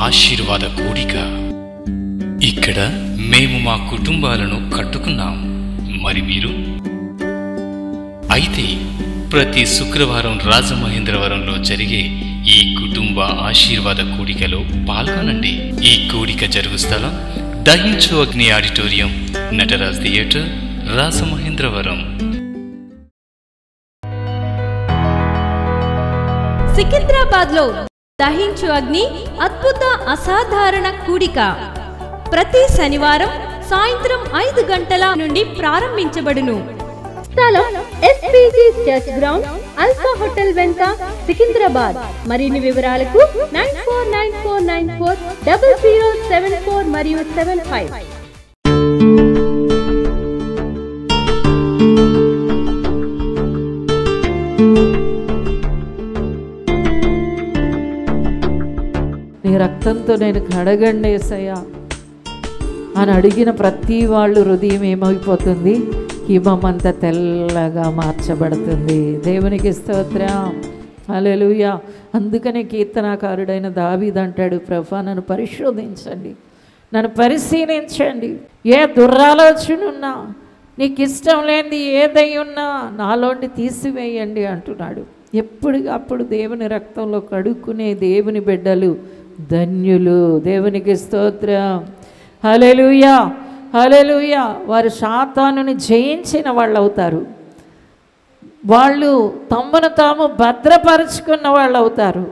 ఆశీర్వాద కూడిక. ఇక్కడ మేము మా కుటుంబాలను కట్టుకున్నాం. మరి మీరు? అయితే ప్రతి శుక్రవారం రాజమహేంద్రవరంలో జరిగే ఈ కుటుంబ ఆశీర్వాద కూడికలో పాల్గొనండి. ఈ కూడిక జరుగు స్థలం దహించు అగ్ని ఆడిటోరియం, నటరాజ్ థియేటర్, రాజమహేంద్రవరం. సికింద్రాబాద్ లో దహించు అగ్ని అద్భుత అసాధారణ కూడిక ప్రతి శనివారం సాయంత్రం 5 గంటల నుండి ప్రారంభించబడును. స్థలం SPG church ground, alpha hotel వెనుక, సికింద్రాబాద్. మరిన్ని వివరాలకు 9494940074 మరియు 75. నీ రక్తంతో నేను కడగండి యేసయ్యా అని అడిగిన ప్రతి వాళ్ళు హృదయం ఏమైపోతుంది? హిమమంత తెల్లగా మార్చబడుతుంది. దేవునికి స్తోత్రం, హల్లెలూయా. అందుకనే కీర్తనాకారుడైన దావీదు అంటాడు, ప్రభువా నన్ను పరిశోధించండి, నన్ను పరిశీలించండి, ఏ దురాలోచన ఉన్నా, నీకు ఇష్టం లేనిది ఏదై ఉన్నా నాలోండి తీసివేయండి అంటున్నాడు. ఎప్పటికప్పుడు దేవుని రక్తంలో కడుక్కునే దేవుని బిడ్డలు ధన్యులు. దేవునికి స్తోత్రం, హల్లెలూయా, హల్లెలూయా. వారు సాతానుని జయించిన వాళ్ళు అవుతారు. వాళ్ళు తమను తాము భద్రపరుచుకున్న వాళ్ళు అవుతారు.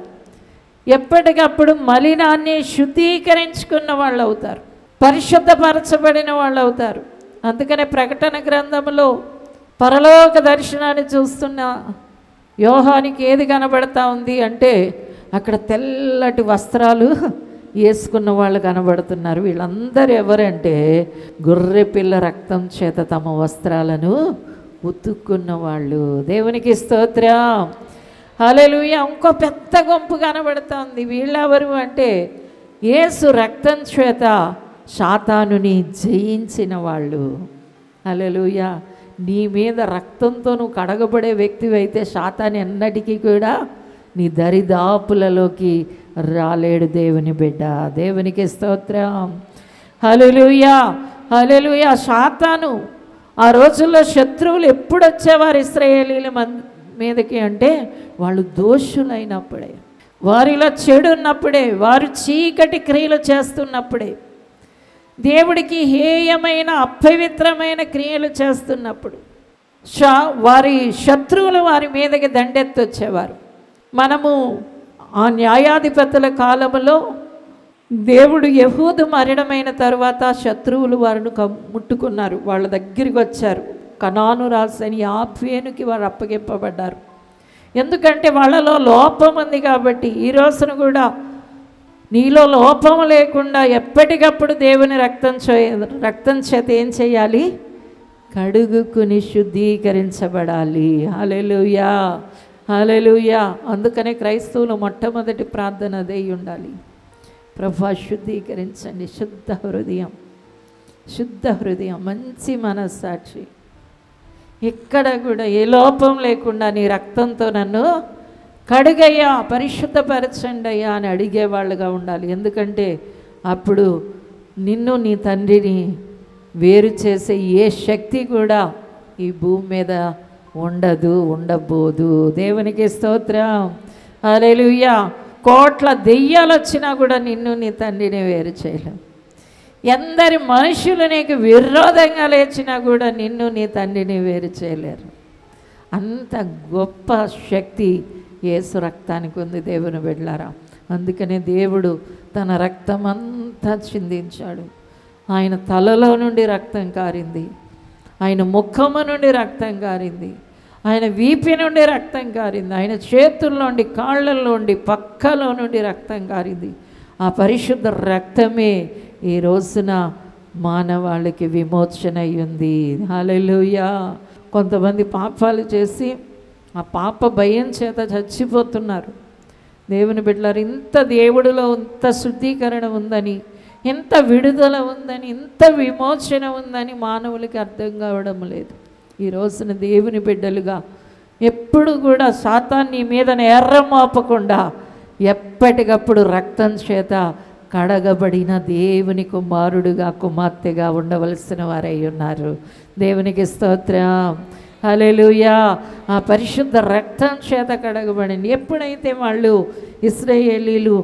ఎప్పటికప్పుడు మలినాన్ని శుద్ధీకరించుకున్న వాళ్ళు అవుతారు, పరిశుద్ధపరచబడిన వాళ్ళు అవుతారు. అందుకనే ప్రకటన గ్రంథంలో పరలోక దర్శనాన్ని చూస్తున్న యోహానికి ఏది కనబడతా ఉంది అంటే, అక్కడ తెల్లటి వస్త్రాలు వేసుకున్న వాళ్ళు కనబడుతున్నారు. వీళ్ళందరూ ఎవరంటే గొర్రె పిల్ల రక్తం చేత తమ వస్త్రాలను ఉతుక్కున్న వాళ్ళు. దేవునికి స్తోత్రం, హల్లెలూయా. ఇంకో పెద్ద గుంపు కనబడుతుంది. వీళ్ళెవరు అంటే యేసు రక్తం చేత సాతానుని జయించిన వాళ్ళు. హల్లెలూయా. నీ మీద రక్తంతో నువ్వు కడగబడే వ్యక్తివి అయితే సాతాను ఎన్నటికీ కూడా నీ దరిదాపులలోకి రాలేడు. దేవుని బిడ్డ, దేవునికి స్తోత్రం, హల్లెలూయా, హల్లెలూయా. సాతాను ఆ రోజుల్లో శత్రువులు ఎప్పుడు వచ్చేవారు ఇశ్రాయేలీల మీదకి అంటే, వాళ్ళు దోషులైనప్పుడే, వారిలో చెడు ఉన్నప్పుడే, వారు చీకటి క్రియలు చేస్తున్నప్పుడే, దేవుడికి హేయమైన అపవిత్రమైన క్రియలు చేస్తున్నప్పుడు వారి శత్రువులు వారి మీదకి దండెత్తొచ్చేవారు. మనము ఆ న్యాయాధిపతుల కాలంలో దేవుడు యెహూదు మరణమైన తర్వాత శత్రువులు వారిని ముట్టుకున్నారు, వాళ్ళ దగ్గరికి వచ్చారు. కనాను రాజైన యాబేనుకి వారు అప్పగింపబడ్డారు. ఎందుకంటే వాళ్ళలో లోపం ఉంది కాబట్టి. ఈ రోజున కూడా నీలో లోపం లేకుండా ఎప్పటికప్పుడు దేవుని రక్తం చేత ఏం చేయాలి? కడుగుకుని శుద్ధీకరించబడాలి. హల్లెలూయా, హల్లెలూయా. అందుకనే క్రైస్తవులు మొట్టమొదటి ప్రార్థన అదే ఉండాలి, ప్రభువా శుద్ధీకరించండి. శుద్ధ హృదయం, శుద్ధ హృదయం, మంచి మనస్సాక్షి, ఎక్కడ కూడా ఏ లోపం లేకుండా నీ రక్తంతో నన్ను కడుగయ్యా, పరిశుద్ధపరచండి అయ్యా అని అడిగేవాళ్ళుగా ఉండాలి. ఎందుకంటే అప్పుడు నిన్ను నీ తండ్రిని వేరు చేసే ఏ శక్తి కూడా ఈ భూమి మీద ఉండదు, ఉండబోదు. దేవునికి స్తోత్రం, హల్లెలూయా. కోట్ల దెయ్యాలు వచ్చినా కూడా నిన్ను నీ తండ్రిని వేరు చేయలేం. ఎందరి మనుషులు నీకు విరోధంగా లేచినా కూడా నిన్ను నీ తండ్రిని వేరు చేయలేరు. అంత గొప్ప శక్తి యేసు రక్తానికి ఉంది. దేవుని బిడ్డలారా, అందుకనే దేవుడు తన రక్తం అంతా చిందించాడు. ఆయన తలలో నుండి రక్తం కారింది, ఆయన ముఖము నుండి రక్తం కారింది, ఆయన వీపి నుండి రక్తం కారింది, ఆయన చేతుల్లోండి, కాళ్ళల్లోండి, పక్కలో నుండి రక్తం కారింది. ఆ పరిశుద్ధ రక్తమే ఈ రోజున మానవాళికి విమోచన అయ్యింది. హల్లెలూయా. కొంతమంది పాపాలు చేసి ఆ పాప భయం చేత చచ్చిపోతున్నారు. దేవుని బిడ్డలారు, ఇంత దేవుడిలో ఇంత శుద్ధీకరణ ఉందని, ఇంత విడుదల ఉందని, ఇంత విమోచన ఉందని మానవులకి అర్థం కావడం లేదు. ఈ రోజున దేవుని బిడ్డలుగా ఎప్పుడు కూడా సాతాన్ని మీద ఎర్ర మోపకుండా ఎప్పటికప్పుడు రక్తం చేత కడగబడిన దేవుని కుమారుడుగా కుమార్తెగా ఉండవలసిన వారై ఉన్నారు. దేవునికి స్తోత్రం. హల్లెలూయా. ఆ పరిశుద్ధ రక్తం చేత కడగబడింది. ఎప్పుడైతే వాళ్ళు ఇశ్రాయేలీలు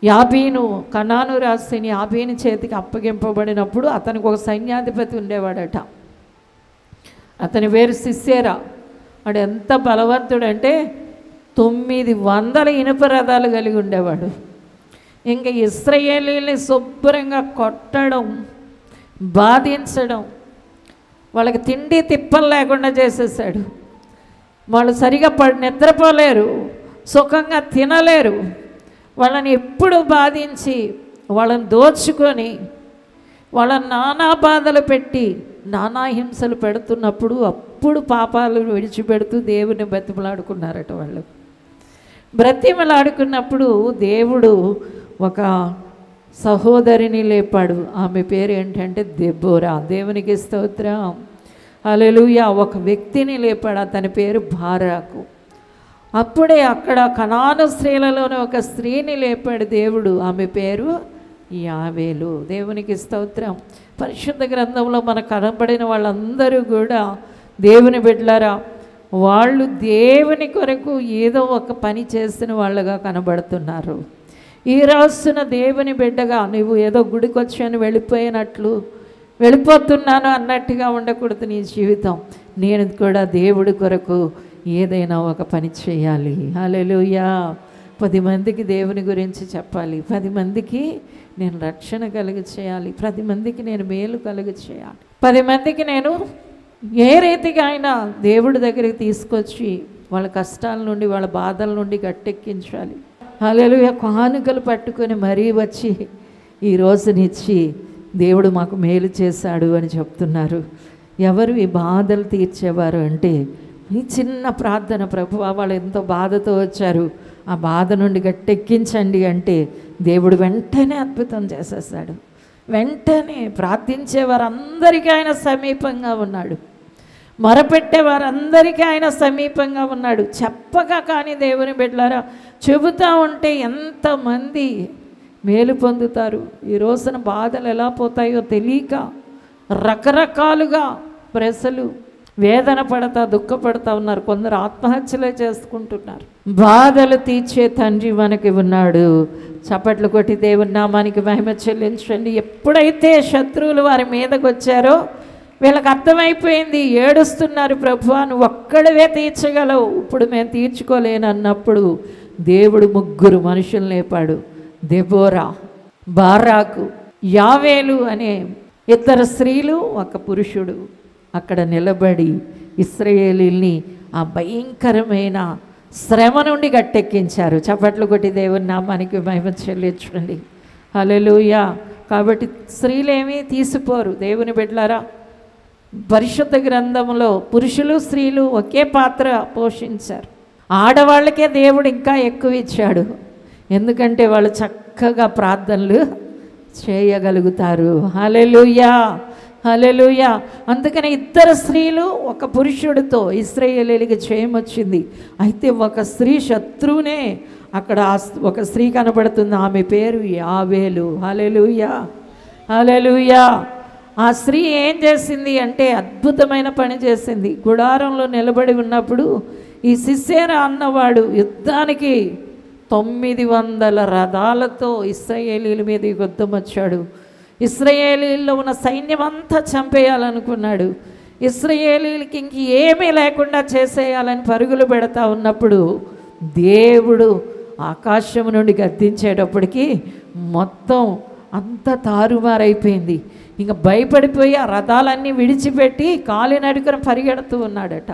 యాబీను, కనాను రాశిని యాబీను చేతికి అప్పగింపబడినప్పుడు అతనికి ఒక సైన్యాధిపతి ఉండేవాడట. అతని పేరు సిస్సేరా. వాడు ఎంత బలవంతుడంటే 900 ఇనుప రథాలు కలిగి ఉండేవాడు. ఇంకా ఇశ్రాయేలీల్ని శుభ్రంగా కొట్టడం, బాధించడం, వాళ్ళకి తిండి తిప్పలు లేకుండా చేసేసాడు. వాళ్ళు సరిగా నిద్రపోలేరు, సుఖంగా తినలేరు. వాళ్ళని ఎప్పుడు బాధించి వాళ్ళని దోచుకొని వాళ్ళని నానా బాధలు పెట్టి నానా హింసలు పెడుతున్నప్పుడు అప్పుడు పాపాలు విడిచిపెడుతూ దేవుని బ్రతిమలాడుకున్నారట. వాళ్ళు బ్రతిమలాడుకున్నప్పుడు దేవుడు ఒక సహోదరిని లేపాడు. ఆమె పేరు ఏంటంటే దెబోరా. దేవునికి స్తోత్రం. హల్లెలూయా. ఒక వ్యక్తిని లేపాడు. అతని పేరు బారాకు. అప్పుడే అక్కడ కనాను స్త్రీలలోని ఒక స్త్రీని లేపాడు దేవుడు. ఆమె పేరు యావేలు. దేవునికి స్తోత్రం. పరిశుద్ధ గ్రంథంలో మనకు కనబడిన వాళ్ళందరూ కూడా దేవుని బిడ్డలారా, వాళ్ళు దేవుని కొరకు ఏదో ఒక పని చేసిన వాళ్ళగా కనబడుతున్నారు. ఈ రోజున దేవుని బిడ్డగా నువ్వు ఏదో గుడికి వచ్చాను వెళ్ళిపోతున్నాను అన్నట్టుగా ఉండకూడదు నీ జీవితం. నేను కూడా దేవుడి కొరకు ఏదైనా ఒక పని చేయాలి. హల్లెలూయా. 10 మందికి దేవుని గురించి చెప్పాలి. 10 మందికి నేను రక్షణ కలుగ చేయాలి. 10 మందికి నేను మేలు కలుగ చేయాలి. 10 మందికి నేను ఏ రీతిగా అయినా దేవుడి దగ్గరికి తీసుకొచ్చి వాళ్ళ కష్టాల నుండి, వాళ్ళ బాధల నుండి గట్టెక్కించాలి. హల్లెలూయా. కానుకలు పట్టుకొని మరీ వచ్చి ఈ రోజునిచ్చి దేవుడు మాకు మేలు చేశాడు అని చెప్తున్నారు. ఎవరు ఈ బాధలు తీర్చేవారు అంటే ఈ చిన్న ప్రార్థన, ప్రభువా వాళ్ళు ఎంతో బాధతో వచ్చారు, ఆ బాధ నుండి గట్టెక్కించండి అంటే దేవుడు వెంటనే అద్భుతం చేసేస్తాడు. వెంటనే ప్రార్థించే వారందరికీ ఆయన సమీపంగా ఉన్నాడు. మొరపెట్టే వారందరికీ ఆయన సమీపంగా ఉన్నాడు. చెప్పగా కానీ దేవుని బిడ్డలారా, చెబుతూ ఉంటే ఎంతమంది మేలు పొందుతారు. ఈ రోజున బాధలు ఎలా పోతాయో తెలియక రకరకాలుగా ప్రజలు వేదన పడతా, దుఃఖపడతా ఉన్నారు. కొందరు ఆత్మహత్యలే చేసుకుంటున్నారు. బాధలు తీర్చే తండ్రి మనకి ఉన్నాడు. చప్పట్లు కొట్టి దేవుని నామానికి మహిమ చెల్లించండి. ఎప్పుడైతే శత్రువులు వారి మీదకి వచ్చారో వీళ్ళకి అర్థమైపోయింది. ఏడుస్తున్నారు, ప్రభువా నువ్వు ఒక్కడివే తీర్చగలవు, ఇప్పుడు మేము తీర్చుకోలేను అన్నప్పుడు దేవుడు 3 మనుషులు లేపాడు. దెబోరా, బారాకు, యావేలు అనే 2 స్త్రీలు, 1 పురుషుడు అక్కడ నిలబడి ఇశ్రాయేలీల్ని ఆ భయంకరమైన శ్రమ నుండి గట్టెక్కించారు. చప్పట్లు కొట్టి దేవుని నామానికి మహిమ చెల్లించండి. హల్లెలూయా. కాబట్టి స్త్రీలేమీ తీసిపోరు. దేవుని బిడ్డలారా, పరిశుద్ధ గ్రంథంలో పురుషులు స్త్రీలు ఒకే పాత్ర పోషించారు. ఆడవాళ్ళకే దేవుడు ఇంకా ఎక్కువ ఇచ్చాడు. ఎందుకంటే వాళ్ళు చక్కగా ప్రార్థనలు చేయగలుగుతారు. హల్లెలూయా, హల్లెలూయా. అందుకని 2 స్త్రీలు 1 పురుషుడితో ఇశ్రాయేలీయులకి జయమొచ్చింది. అయితే 1 స్త్రీ శత్రువునే అక్కడ ఒక స్త్రీ కనబడుతుంది. ఆమె పేరు యావేలు. హల్లెలూయా, హల్లెలూయా. ఆ స్త్రీ ఏం చేసింది అంటే అద్భుతమైన పని చేసింది. గుడారంలో నిలబడి ఉన్నప్పుడు ఈ సిస్సేరా అన్నవాడు యుద్ధానికి 900 రథాలతో ఇశ్రాయేలీయుల మీద యుద్ధం వచ్చాడు. ఇశ్రాయేలీయుల్లో ఉన్న సైన్యం అంతా చంపేయాలనుకున్నాడు. ఇశ్రాయేలీయులకి ఇంక ఏమీ లేకుండా చేసేయాలని పరుగులు పెడతా ఉన్నప్పుడు దేవుడు ఆకాశం నుండి గద్దించేటప్పటికి మొత్తం అంతా తారుమారైపోయింది. ఇంక భయపడిపోయి ఆ రథాలన్నీ విడిచిపెట్టి కాలినడుకన పరిగెడుతూ ఉన్నాడట.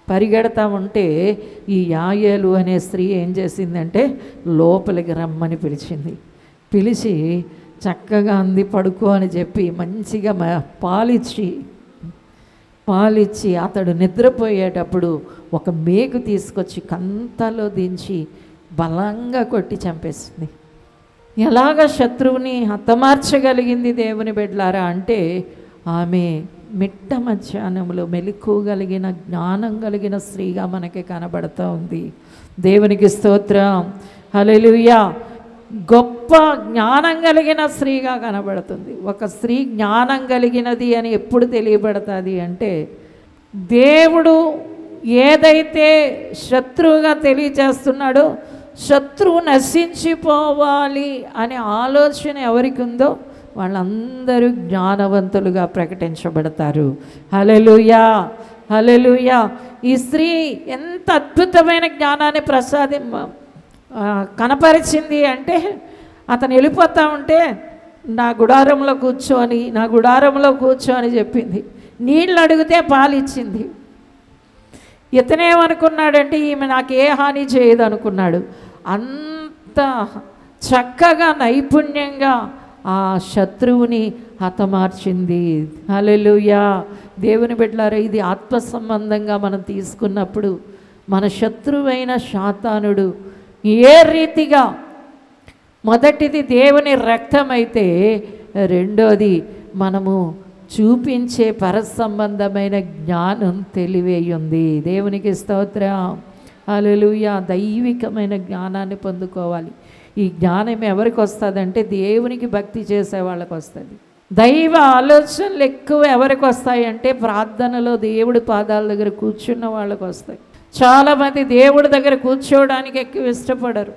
పరిగెడతా ఉంటే ఈ యాయేలు అనే స్త్రీ ఏం చేసిందంటే లోపలికి రమ్మని పిలిచింది. పిలిచి చక్కగా అంది, పడుకో అని చెప్పి మంచిగా పాలిచ్చి అతడు నిద్రపోయేటప్పుడు ఒక మేకు తీసుకొచ్చి కంతలో దించి బలంగా కొట్టి చంపేసింది. ఎలాగ శత్రువుని హతమార్చగలిగింది దేవుని బిడ్డలారా అంటే ఆమె మిట్ట మధ్యాహ్నంలో మెలకువగలిగిన జ్ఞానం కలిగిన స్త్రీగా మనకి కనబడుతూ ఉంది. దేవునికి స్తోత్రం. హల్లెలూయా. గొప్ప జ్ఞానం కలిగిన స్త్రీగా కనబడుతుంది. ఒక స్త్రీ జ్ఞానం కలిగినది అని ఎప్పుడు తెలియబడుతుంది అంటే, దేవుడు ఏదైతే శత్రువుగా తెలియచేస్తున్నాడో, శత్రువు నశించిపోవాలి అనే ఆలోచన ఎవరికి ఉందో వాళ్ళందరూ జ్ఞానవంతులుగా ప్రకటించబడతారు. హల్లెలూయా, హల్లెలూయా. ఈ స్త్రీ ఎంత అద్భుతమైన జ్ఞానాన్ని కనపరిచింది అంటే, అతను వెళ్ళిపోతా ఉంటే నా గుడారంలో కూర్చో అని చెప్పింది. నీళ్ళు అడిగితే పాలు ఇచ్చింది. ఇతనేమనుకున్నాడంటే ఈమె నాకు ఏ హాని చేయదు అనుకున్నాడు. అంత చక్కగా నైపుణ్యంగా ఆ శత్రువుని హతమార్చింది. హల్లెలూయా. దేవుని బిడ్డలారా, ఇది ఆత్మ సంబంధంగా మనం తీసుకున్నప్పుడు మన శత్రువైన శాతానుడు ఏ రీతిగా, మొదటిది దేవుని రక్తమైతే, రెండోది మనము చూపించే పరసంబంధమైన జ్ఞానం తెలివై ఉంది. దేవునికి స్తోత్రం. హల్లెలూయా. దైవికమైన జ్ఞానాన్ని పొందుకోవాలి. ఈ జ్ఞానం ఎవరికి వస్తుందంటే దేవునికి భక్తి చేసే వాళ్ళకి వస్తుంది. దైవ ఆలోచనలు ఎక్కువ ఎవరికి వస్తాయంటే ప్రార్థనలో దేవుడి పాదాల దగ్గర కూర్చున్న వాళ్ళకి వస్తాయి. చాలామంది దేవుడి దగ్గర కూర్చోవడానికి ఎక్కువ ఇష్టపడరు.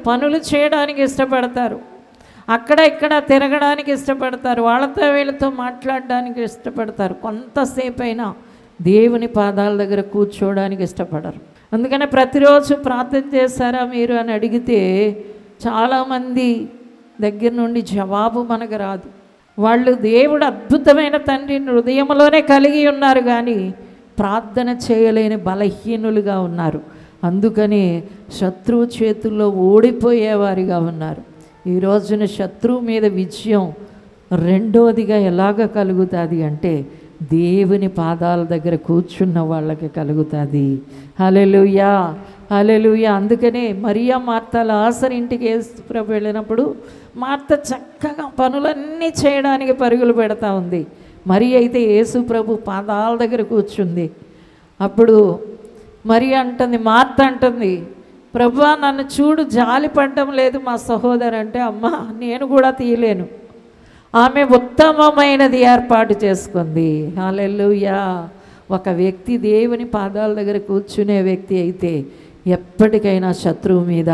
పనులు చేయడానికి ఇష్టపడతారు. అక్కడ ఇక్కడ తిరగడానికి ఇష్టపడతారు. వాళ్ళతో వీళ్ళతో మాట్లాడడానికి ఇష్టపడతారు. కొంతసేపు అయినా దేవుని పాదాల దగ్గర కూర్చోవడానికి ఇష్టపడరు. అందుకనే ప్రతిరోజు ప్రార్థన చేస్తారా మీరు అని అడిగితే చాలామంది దగ్గర నుండి జవాబు మనకు రాదు. వాళ్ళు దేవుడు అద్భుతమైన తండ్రిని హృదయంలోనే కలిగి ఉన్నారు, కానీ ప్రార్థన చేయలేని బలహీనులుగా ఉన్నారు. అందుకని శత్రువు చేతుల్లో ఓడిపోయేవారిగా ఉన్నారు. ఈ రోజున శత్రువు మీద విజయం రెండోదిగా ఎలాగ కలుగుతుంది అంటే దేవుని పాదాల దగ్గర కూర్చున్న వాళ్ళకి కలుగుతుంది. హల్లెలూయా, హల్లెలూయా. అందుకనే మరియా మార్త లాజరు ఇంటికి యేసుప్రభు వెళ్ళినప్పుడు మార్త చక్కగా పనులన్నీ చేయడానికి పరుగులు పెడతా ఉంది. మరి అయితే యేసుప్రభు పాదాల దగ్గర కూర్చుంది. అప్పుడు మరి అంటుంది, మార్త అంటుంది, ప్రభువా నన్ను చూడు, జాలి పడడం లేదు మా సహోదరు అంటే, అమ్మా నేను కూడా తీయలేను. ఆమె ఉత్తమమైనది ఏర్పాటు చేసుకుంది. హల్లెలూయా. ఒక వ్యక్తి దేవుని పాదాల దగ్గర కూర్చునే వ్యక్తి అయితే ఎప్పటికైనా శత్రువు మీద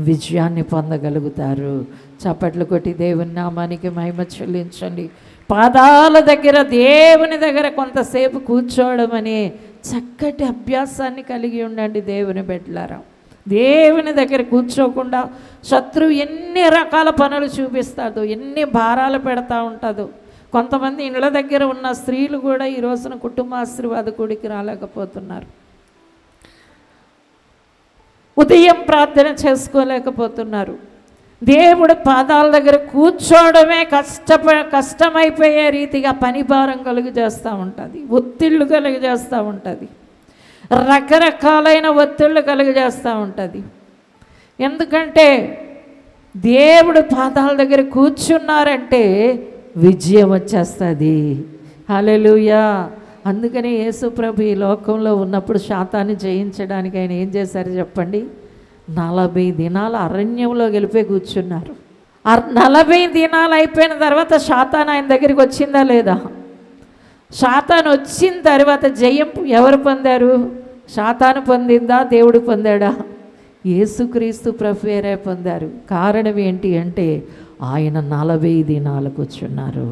విజయాన్ని పొందగలుగుతారు. చప్పట్లు కొట్టి దేవుని నామానికి మహిమ చెల్లించండి. పాదాల దగ్గర దేవుని దగ్గర కొంతసేపు కూర్చోవడం అనే చక్కటి అభ్యాసాన్ని కలిగి ఉండండి దేవుని బిడ్డలారా. దేవుని దగ్గర కూర్చోకుండా శత్రువు ఎన్ని రకాల పనులు చూపిస్తాదో, ఎన్ని భారాలు పెడతా ఉంటుందో. కొంతమంది ఇళ్ళ దగ్గర ఉన్న స్త్రీలు కూడా ఈ రోజున కుటుంబాశీర్వాద కూడికి రాలేకపోతున్నారు. ఉదయం ప్రార్థన చేసుకోలేకపోతున్నారు. దేవుడు పాదాల దగ్గర కూర్చోవడమే కష్టమైపోయే రీతిగా పని భారం కలుగు చేస్తూ ఉంటుంది, ఒత్తిళ్ళు కలుగు చేస్తూ ఉంటుంది, రకరకాలైన ఒత్తిళ్ళు కలుగజేస్తూ ఉంటుంది. ఎందుకంటే దేవుడు పాదాల దగ్గర కూర్చున్నారంటే విజయం వచ్చేస్తుంది. హల్లెలూయా. అందుకని యేసుప్రభు ఈ లోకంలో ఉన్నప్పుడు శాతాన్ని జయించడానికి ఆయన ఏం చేశారు చెప్పండి? 40 దినాలు అరణ్యంలో గెలిపే కూర్చున్నారు. 40 దినాలు అయిపోయిన తర్వాత శాతాన్ ఆయన దగ్గరికి వచ్చిందా లేదా? శాతాను వచ్చిన తర్వాత జయం ఎవరు పొందారు? శాతాను పొందిందా, దేవుడు పొందాడా? యేసుక్రీస్తు ప్రభువేరే పొందారు. కారణం ఏంటి అంటే ఆయన 40 దినాలు కూర్చున్నారు.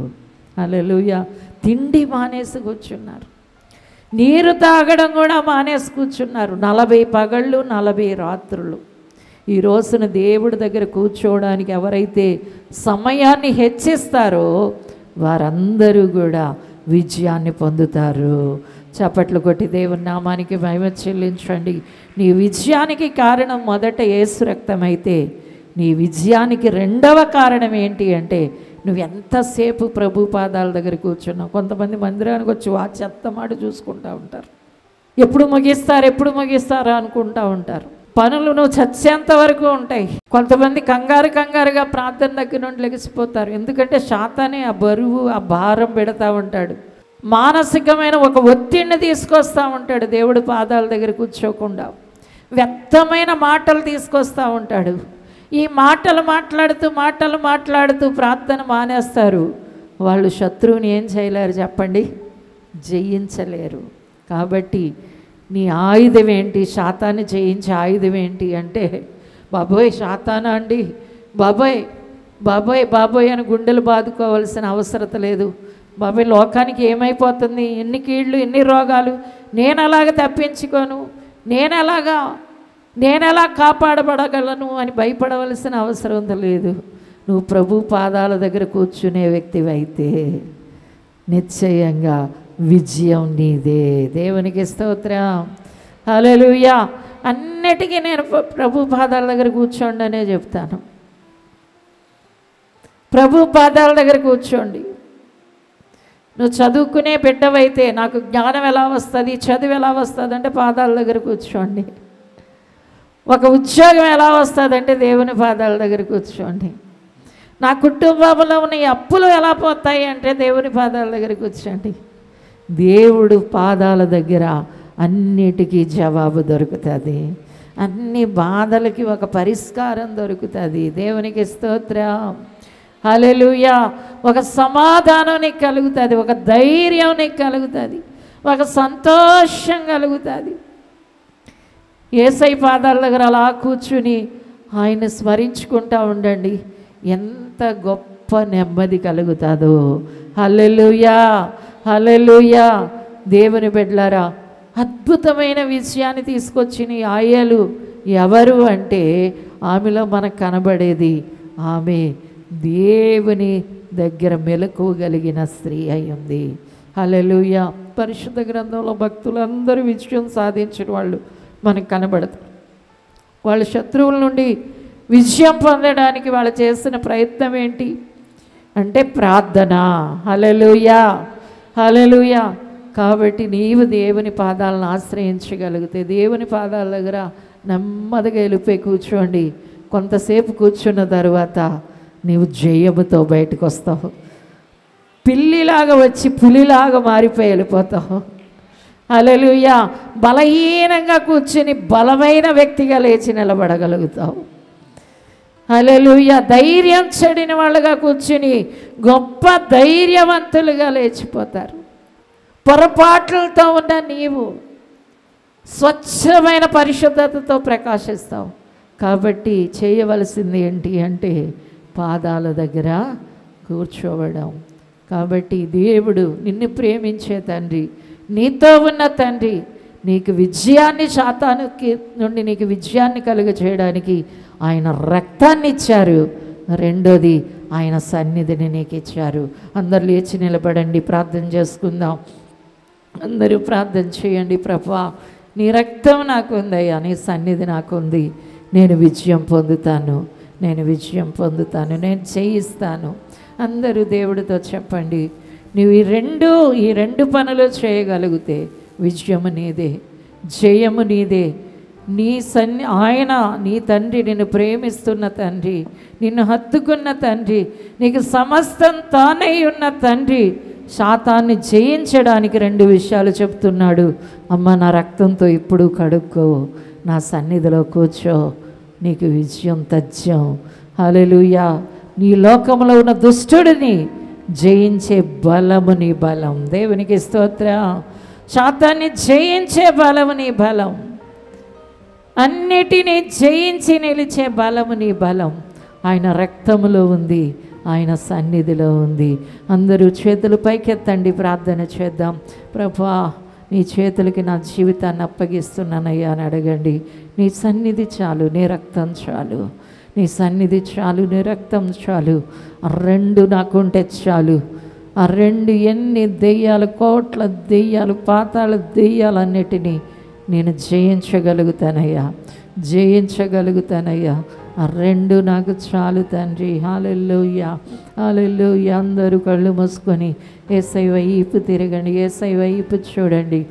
హల్లెలూయా. తిండి మానేసి కూర్చున్నారు, నీరు తాగడం కూడా మానేసి కూర్చున్నారు. 40 పగళ్ళు 40 రాత్రులు. ఈ రోజున దేవుడి దగ్గర కూర్చోవడానికి ఎవరైతే సమయాన్ని హెచ్చిస్తారో వారందరూ కూడా విజయాన్ని పొందుతారు. చప్పట్లు కొట్టి దేవుని నామానికి మహిమ చెల్లించండి. నీ విజయానికి కారణం మొదట యేసు రక్తం అయితే, నీ విజయానికి రెండవ కారణం ఏంటి అంటే నువ్వు ఎంతసేపు ప్రభు పాదాల దగ్గర కూర్చున్నావు. కొంతమంది మందిరానికి వచ్చి ఆ చెత్తమాట చూసుకుంటూ ఉంటారు. ఎప్పుడు ముగిస్తారా అనుకుంటూ ఉంటారు. పనులు నువ్వు చచ్చేంత వరకు ఉంటాయి. కొంతమంది కంగారుగా ప్రార్థన దగ్గర నుండి లెగిసిపోతారు. ఎందుకంటే శాతానే ఆ బరువు, ఆ భారం పెడతా ఉంటాడు. మానసికమైన ఒక ఒత్తిడిని తీసుకొస్తూ ఉంటాడు. దేవుడు పాదాల దగ్గర కూర్చోకుండా వ్యర్థమైన మాటలు తీసుకొస్తూ ఉంటాడు. ఈ మాటలు మాట్లాడుతూ ప్రార్థన మానేస్తారు. వాళ్ళు శత్రువుని ఏం చేయలేరు చెప్పండి? జయించలేరు. కాబట్టి నీ ఆయుధం ఏంటి? శాతాన్ని జయించే ఆయుధం ఏంటి అంటే, బాబోయ్ శాతానా అండి, బాబోయ్ బాబోయ్ బాబోయ్ అని గుండెలు బాదుకోవాల్సిన అవసరత లేదు. బాబోయ్ లోకానికి ఏమైపోతుంది, ఎన్ని కీళ్ళు ఎన్ని రోగాలు, నేను అలాగ తప్పించుకోను, నేను ఎలా కాపాడబడగలను అని భయపడవలసిన అవసరం లేదు. నువ్వు ప్రభు పాదాల దగ్గర కూర్చునే వ్యక్తివైతే నిశ్చయంగా విజయం నీదే. దేవునికి స్తోత్రం, హల్లెలూయా. అన్నిటికీ నేను ప్రభు పాదాల దగ్గర కూర్చోండి అనే చెప్తాను. ప్రభు పాదాల దగ్గర కూర్చోండి. నువ్వు చదువుకునే బిడ్డవైతే నాకు జ్ఞానం ఎలా వస్తుంది, చదువు ఎలా వస్తుంది అంటే పాదాల దగ్గర కూర్చోండి. ఒక ఉద్యోగం ఎలా వస్తుందంటే దేవుని పాదాల దగ్గర కూర్చోండి. నా కుటుంబంలో ఉన్న ఈ అప్పులు ఎలా పోతాయి అంటే దేవుని పాదాల దగ్గర కూర్చోండి. దేవుడు పాదాల దగ్గర అన్నిటికీ జవాబు దొరుకుతుంది. అన్ని బాధలకి ఒక పరిష్కారం దొరుకుతుంది. దేవునికి స్తోత్రం, హల్లెలూయా. ఒక సమాధానం నీకు కలుగుతుంది, ఒక ధైర్యం నీకు కలుగుతుంది, ఒక సంతోషం కలుగుతుంది. యేసయ్య పాదాల దగ్గర అలా కూర్చుని ఆయన స్మరించుకుంటూ ఉండండి. ఎంత గొప్ప నెమ్మది కలుగుతుందో. హల్లెలూయా, హల్లెలూయా. దేవుని బిడ్డలారా, అద్భుతమైన విషయాన్ని తీసుకొచ్చిన ఆయలు ఎవరు అంటే, ఆమెలో మనకు కనబడేది ఆమె దేవుని దగ్గర మెలకువగలిగిన స్త్రీ అయి ఉంది. హల్లెలూయా. పరిశుద్ధ గ్రంథంలో భక్తులందరూ విజయం సాధించిన వాళ్ళు మనకు కనబడతారు. వాళ్ళ శత్రువుల నుండి విజయం పొందడానికి వాళ్ళు చేసిన ప్రయత్నం ఏంటి అంటే ప్రార్థన. హల్లెలూయా, హల్లెలూయా. కాబట్టి నీవు దేవుని పాదాలను ఆశ్రయించగలిగితే, దేవుని పాదాల దగ్గర నెమ్మదిగా వెళ్ళిపోయి కూర్చోండి. కొంతసేపు కూర్చున్న తర్వాత నీవు జయముతో బయటకు వస్తావు. పిల్లిలాగా వచ్చి పులిలాగా మారిపోయి వెళ్ళిపోతావు. హల్లెలూయా. బలహీనంగా కూర్చుని బలమైన వ్యక్తిగా లేచి నిలబడగలుగుతావు. హల్లెలూయా. ధైర్యం చెడిన వాళ్ళగా కూర్చుని గొప్ప ధైర్యవంతులుగా లేచిపోతారు. పొరపాట్లతో ఉన్న నీవు స్వచ్ఛమైన పరిశుద్ధతతో ప్రకాశిస్తావు. కాబట్టి చేయవలసింది ఏంటి అంటే పాదాల దగ్గర కూర్చోవడం. కాబట్టి దేవుడు నిన్ను ప్రేమించే తండ్రి, నీతో ఉన్న తండ్రి, నీకు విజయాన్ని శాతానికి నుండి నీకు విజయాన్ని కలుగజేయడానికి ఆయన రక్తాన్ని ఇచ్చారు. రెండోది ఆయన సన్నిధిని నీకు ఇచ్చారు. అందరు లేచి నిలబడండి, ప్రార్థన చేసుకుందాం. అందరూ ప్రార్థన చేయండి. ప్రభువా, నీ రక్తం నాకు ఉందయ్యా, నీ సన్నిధి నాకు ఉంది. నేను విజయం పొందుతాను, నేను విజయం పొందుతాను, నేను చేయిస్తాను. అందరూ దేవుడితో చెప్పండి. నువ్వు ఈ రెండు పనులు చేయగలిగితే విజయము నీదే, జయము నీదే. ఆయన నీ తండ్రి, నిన్ను ప్రేమిస్తున్న తండ్రి, నిన్ను హత్తుకున్న తండ్రి, నీకు సమస్తం తానై ఉన్న తండ్రి శాతాన్ని జయించడానికి రెండు విషయాలు చెప్తున్నాడు. అమ్మ, నా రక్తంతో ఇప్పుడు కడుక్కో, నా సన్నిధిలో కూర్చో, నీకు విజయం తథ్యం. హల్లెలూయా. నీ లోకంలో ఉన్న దుష్టుడిని జయించే బలము నీ బలం. దేవునికి స్తోత్రం. శాతాన్ని జయించే బలము నీ బలం, అన్నిటినీ జయించి నిలిచే బలము నీ బలం ఆయన రక్తములో ఉంది, ఆయన సన్నిధిలో ఉంది. అందరూ చేతులు పైకెత్తండి, ప్రార్థన చేద్దాం. ప్రభువా, నీ చేతులకి నా జీవితాన్ని అప్పగిస్తున్నానయ్యా అని అడగండి. నీ సన్నిధి చాలు, నీ రక్తం చాలు, నీ సన్నిధి చాలు, నీ రక్తం చాలు. ఆ రెండు నాకుంటే చాలు. ఆ రెండు ఎన్ని దెయ్యాలు, కోట్ల దెయ్యాలు, పాతాళ దెయ్యాలన్నిటినీ నేను జయించగలుగుతానయ్యా, జయించగలుగుతానయ్యా. ఆ రెండు నాకు చాలు తండ్రి. హల్లెలూయా, హల్లెలూయా. అందరూ కళ్ళు మూసుకొని యేసయ్య వైపు తిరగండి, యేసయ్య వైపు చూడండి.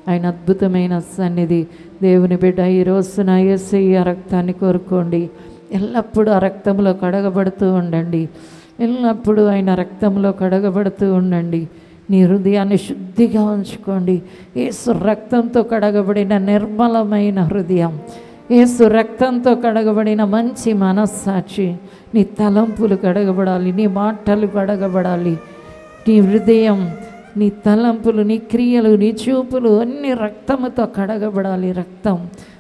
ఆయన అద్భుతమైన సన్నిధి. దేవుని బిడ్డ, ఈ రోజున యేసయ్య రక్తాన్ని కోరుకోండి. ఎల్లప్పుడూ ఆ రక్తంలో కడగబడుతూ ఉండండి, ఎల్లప్పుడూ ఆయన రక్తంలో కడగబడుతూ ఉండండి. నీ హృదయాన్ని శుద్ధిగా ఉంచుకోండి. యేసు రక్తంతో కడగబడిన నిర్మలమైన హృదయం, యేసు రక్తంతో కడగబడిన మంచి మనస్సాక్షి, నీ తలంపులు కడగబడాలి, నీ మాటలు కడగబడాలి, నీ హృదయం, నీ తలంపులు, నీ క్రియలు, నీ చూపులు అన్ని రక్తముతో కడగబడాలి. రక్తం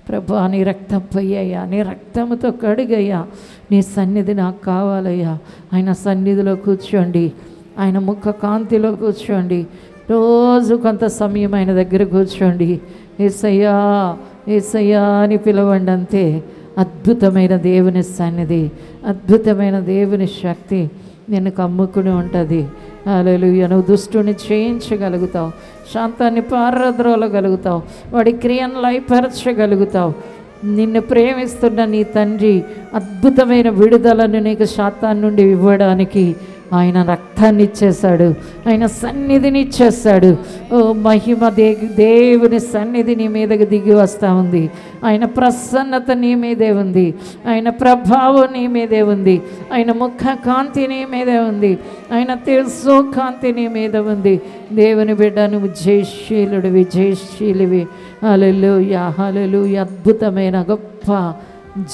ప్రభా, నీ రక్తం పోయ్యా, నీ రక్తముతో కడుగయ్యా. నీ సన్నిధి నాకు కావాలయ్యా. ఆయన సన్నిధిలో కూర్చోండి, ఆయన ముఖ కాంతిలో కూర్చోండి. రోజు కొంత సమయం ఆయన దగ్గర కూర్చోండి. యేసయ్యా యేసయ్యా అని పిలవండి. అంతే. అద్భుతమైన దేవుని సన్నిధి, అద్భుతమైన దేవుని శక్తి నిన్ను కమ్ముకుని ఉంటుంది. హల్లెలూయా. నువ్వు దుష్టుని జయించగలుగుతావు, శాంతాన్ని పారద్రోలగలుగుతావు, వాడి క్రియను లయపరచగలుగుతావు. నిన్ను ప్రేమిస్తున్న నీ తండ్రి అద్భుతమైన విడుదలను నీకు శాతాన్ని నుండి ఇవ్వడానికి ఆయన రక్తాన్ని ఇచ్చేశాడు, ఆయన సన్నిధిని ఇచ్చేస్తాడు. ఓ మహిమ దేవుని సన్నిధి నీ మీదకి దిగి వస్తూ ఉంది. ఆయన ప్రసన్నత నీ మీదే ఉంది, ఆయన ప్రభావం నీ మీదే ఉంది, ఆయన ముఖ కాంతి నీ మీదే ఉంది, ఆయన తెలుసు కాంతి నీ మీద ఉంది. దేవుని బిడ్డ, నువ్వు జయశీలుడివి, జయశీలివి. హల్లెలూయా హల్లెలూయా. అద్భుతమైన గొప్ప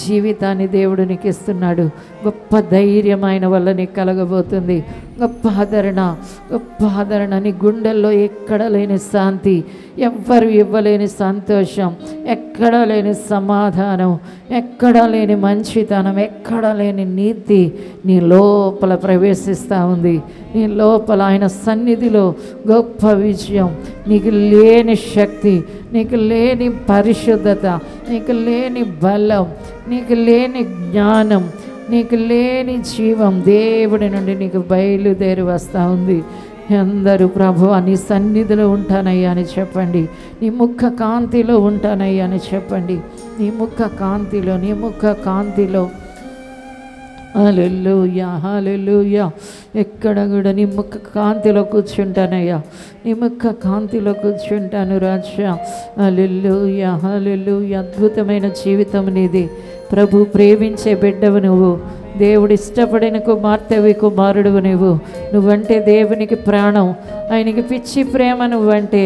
జీవితాన్ని దేవుడు నీకు ఇస్తున్నాడు. గొప్ప ధైర్యం ఆయన వల్ల నీకు కలగబోతుంది. గొప్ప ఆదరణ నీ గుండెల్లో ఎక్కడ లేని శాంతి, ఎవ్వరు ఇవ్వలేని సంతోషం, ఎక్కడ లేని సమాధానం, ఎక్కడ లేని మంచితనం, ఎక్కడ లేని నీతి నీ లోపల ప్రవేశిస్తూ ఉంది. నీ లోపల ఆయన సన్నిధిలో గొప్ప విజయం, నీకు లేని శక్తి, నీకు లేని పరిశుద్ధత, నీకు లేని బలం, నీకు లేని జ్ఞానం, నీకు లేని జీవం దేవుడి నుండి నీకు బయలుదేరి వస్తూ ఉంది. అందరూ ప్రభువా నీ సన్నిధిలో ఉంటానయ్యా అని చెప్పండి. నీ ముఖ కాంతిలో ఉంటానయ్యా అని చెప్పండి. నీ ముఖ కాంతిలో, నీ ముఖ కాంతిలో. హల్లెలూయా హల్లెలూయా. ఎక్కడ కూడా నీ ముఖ కాంతిలో కూర్చుంటానయ్యా, నీ ముఖ కాంతిలో కూర్చుంటాను రాజా. హల్లెలూయా హల్లెలూయా. అద్భుతమైన జీవితం నీది. ప్రభు ప్రేమించే బిడ్డవు నువ్వు, దేవుడు ఇష్టపడిన కుమార్తెవి, కుమారుడువు నువ్వంటే దేవునికి ప్రాణం, ఆయనకి పిచ్చి ప్రేమ నువ్వంటే.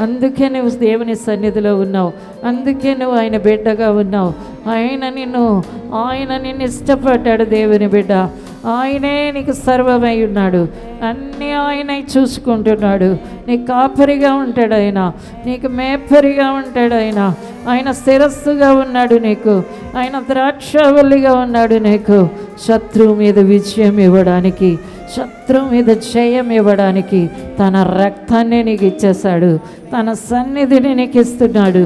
అందుకే నువ్వు దేవుని సన్నిధిలో ఉన్నావు, అందుకే నువ్వు ఆయన బిడ్డగా ఉన్నావు. ఆయన నిన్ను ఇష్టపడ్డాడు. దేవుని బిడ్డ, ఆయనే నీకు సర్వమై ఉన్నాడు, అన్నీ ఆయనే చూసుకుంటున్నాడు. నీకు కాపరిగా ఉంటాడు ఆయన, నీకు మేపరిగా ఉంటాడు ఆయన. ఆయన శిరస్సుగా ఉన్నాడు నీకు, ఆయన ద్రాక్షవల్లిగా ఉన్నాడు నీకు. శత్రువు మీద విజయం ఇవ్వడానికి, శత్రువు మీద జయం ఇవ్వడానికి తన రక్తాన్ని నీకు ఇచ్చేశాడు, తన సన్నిధిని నీకు ఇస్తున్నాడు.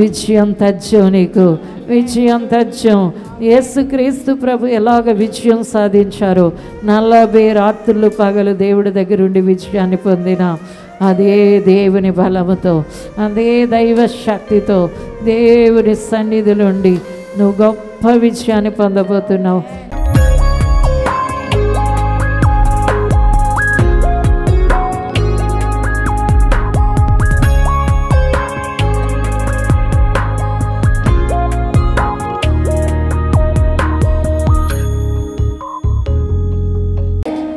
విజయం తథ్యం నీకు, విజయం తథ్యం. యేసుక్రీస్తు ప్రభు ఎలాగ విజయం సాధించారో, 40 రాత్రులు పగలు దేవుడి దగ్గరుండి విజయాన్ని పొందిన అదే దేవుని బలముతో, అదే దైవ శక్తితో దేవుని సన్నిధిలోండి నువ్వు గొప్ప విజయాన్ని పొందబోతున్నావు.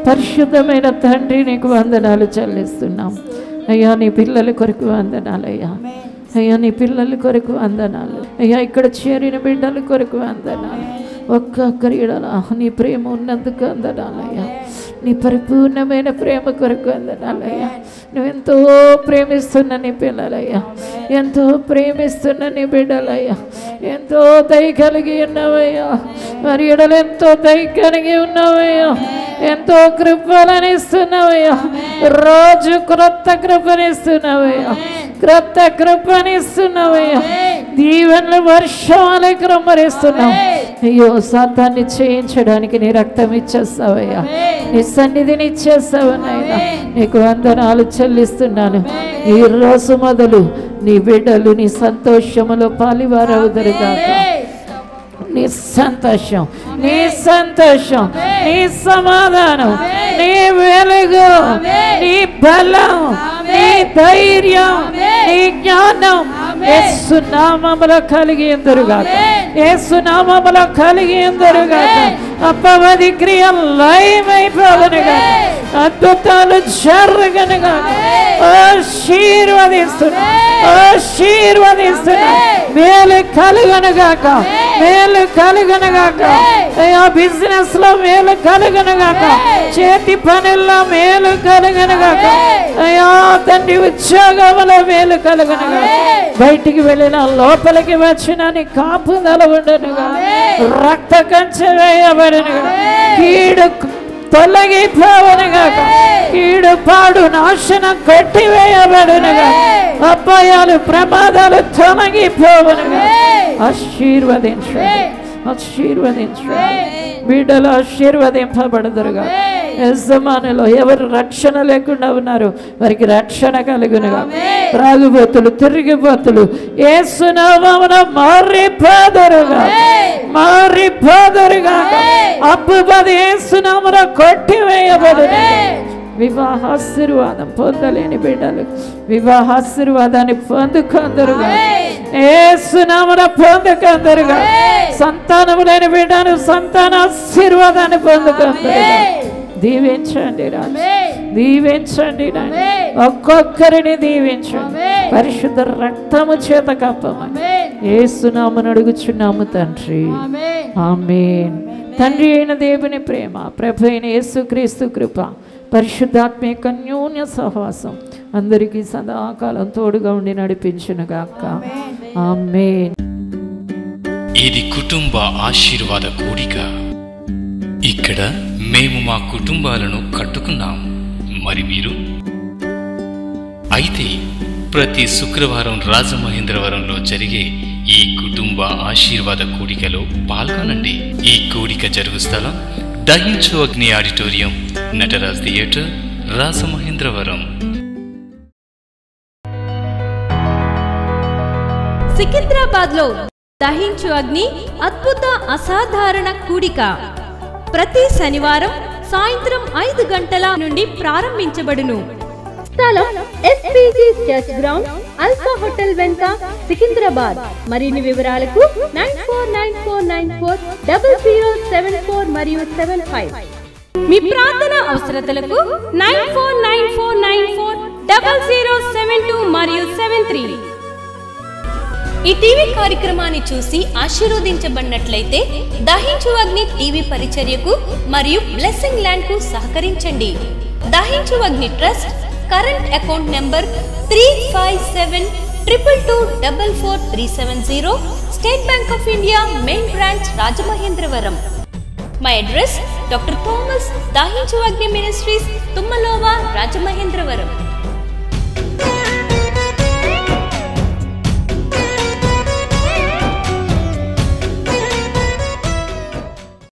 పరిశుద్ధమైన తండ్రి, నీకు వందనాలు చెల్లిస్తున్నాం అయ్యా. నీ పిల్లల కొరకు వందనాలయ్యా. అయ్యా నీ పిల్లల కొరకు వందనాలు అయ్యా. ఇక్కడ చేరిన బిడ్డల కొరకు వందనాలు. ఒక్కొక్కరి నీ ప్రేమ ఉన్నందుకు వందనాలయ్యా. నీ పరిపూర్ణమైన ప్రేమ కొరకు వందనాలయ్యా. నువ్వెంతో ప్రేమిస్తున్న నీ పిల్లలయ్యా, ఎంతో ప్రేమిస్తున్న నీ బిడ్డలయ్యా, ఎంతో దయ కలిగి ఉన్నావయ్యా. మరి ఎడలు ఎంతో దయ కలిగి ఉన్నావయ్యా, ఎంతో కృపణిస్తున్నావయ్యా. రోజు క్రొత్త కృపణిస్తున్నావయ్యా, క్రొత్త కృపణిస్తున్నావయ్యా. దీవెనలు వర్షాలే క్రమరిస్తున్నావు. అయ్యో, సాతాన్ని చేయించడానికి నీ రక్తం ఇచ్చేస్తావయ్యా, నీ సన్నిధిని ఇచ్చేస్తావు నాయనా. నీకు వందనాలు చెల్లిస్తున్నాను. ఈ రోజు మొదలు నీ బిడ్డలు నీ సంతోషములో పాలివారవుదురుగాక. నీ సంతోషం, నీ సంతోషం, నీ సమాధానం, నీ వెలుగు, నీ బలం, నీ ధైర్యం, నీ జ్ఞానం యేసు నామములో కలిగియుందురుగాక, యేసు నామములో కలిగియుందురుగాక. అపవాది క్రియలు లయమైపోవునుగాక, అద్భుతాలు జరగనుగా ఆశీర్వదిస్తున్నా, ఆశీర్వదిస్తున్నా. మేలు కలుగనుగాక, మేలు కలుగనుగాక. అయ్యా బిజినెస్ లో మేలు కలుగనుగాక, చేతి పనుల్లో మేలు కలుగనుగాక. అయ్యా తండ్రి ఉద్యోగంలో మేలు కలుగనుగాక. బయటికి వెళ్ళిన లోపలికి వచ్చిన నీ కాపుదల ఉండనుగా, రక్త కంచె వేయబడినగా, కీడు తొలగిపోవనుగాక, కీడు పాడు నాశనం కొట్టివేయబడునుగా, అపాయాలు ప్రమాదాలు తొలగిపోవనుగా. ఆశీర్వదించండి, ఆశీర్వదించండి. బిడ్డలు ఆశీర్వదింపబడదురుగా. యజమానులు ఎవరు రక్షణ లేకుండా ఉన్నారు వారికి రక్షణ కలుగునుగా. త్రాగుబోతులు, తిరిగిపోతులు యేసు నామమున మారిపోదురుగా, మారిపోదురుగా. అప్పుబది యేసు నామమున కొట్టివేయబడును. వివాహాశీర్వాదం పొందలేని బిడ్డలు వివాహాశీర్వాదాన్ని పొందుకొందురుగా, యేసు నామమున పొందుకొందురుగా. సంతానము లేని బిడ్డను సంతానాశీర్వాదాన్ని పొందుకొందురుగా. దీవించండి రాజు, దీవించండి నాయన. ఒక్కొక్కరిని దీవించండి, పరిశుద్ధ రక్తము చేత కప్పమని యేసు నామమున అడుగుచున్నాము తండ్రి, ఆమేన్. తండ్రి అయిన దేవుని ప్రేమ, ప్రభు అయిన యేసుక్రీస్తు కృప, పరిశుద్ధాత్మిక అన్యోన్య సహవాసం అందరికీ సదాకాలం తోడుగా ఉండి నడిపించునుగాక. ఆమేన్. ఇది కుటుంబ ఆశీర్వాద కూడిక. ఇక్కడ మేము మా కుటుంబాలను కట్టుకున్నాం, మరి మీరు? అయితే ప్రతి శుక్రవారం రాజమహేంద్రవరంలో జరిగే ఈ కుటుంబ ఆశీర్వాద కూడికలో పాల్గొనండి. ఈ కూడిక జరుగు స్థలం దహించు అగ్ని ఆడిటోరియం, నటరాజ్ థియేటర్, రాజమహేంద్రవరం. సికింద్రాబాద్ లో దహించు అగ్ని అద్భుత అసాధారణ కూడిక ప్రతి శనివారం సాయంత్రం 5 గంటల నుండి ప్రారంభించబడును. స్థలం SPG church ground, alpha hotel వెనుక, సికింద్రాబాద్. మరిన్ని వివరాలకు 9494940074 మరియు 75. మీ ప్రార్థన అవసరతలకు 9494940072 మరియు 73. ఈ టీవీ కార్యక్రమాన్ని చూసి ఆశీర్వదించబడినట్లయితే దహించు అగ్ని టీవీ పరిచర్యకు మరియు బ్లెస్సింగ్ ల్యాండ్ కు సహకరించండి. Dahinchu Agni trust current account number 357222444370, State Bank of India main branch, Rajamahendravaram. My address doctor Thomas Dahinchu Agni ministries, తుమ్మలోవా, Rajamahendravaram.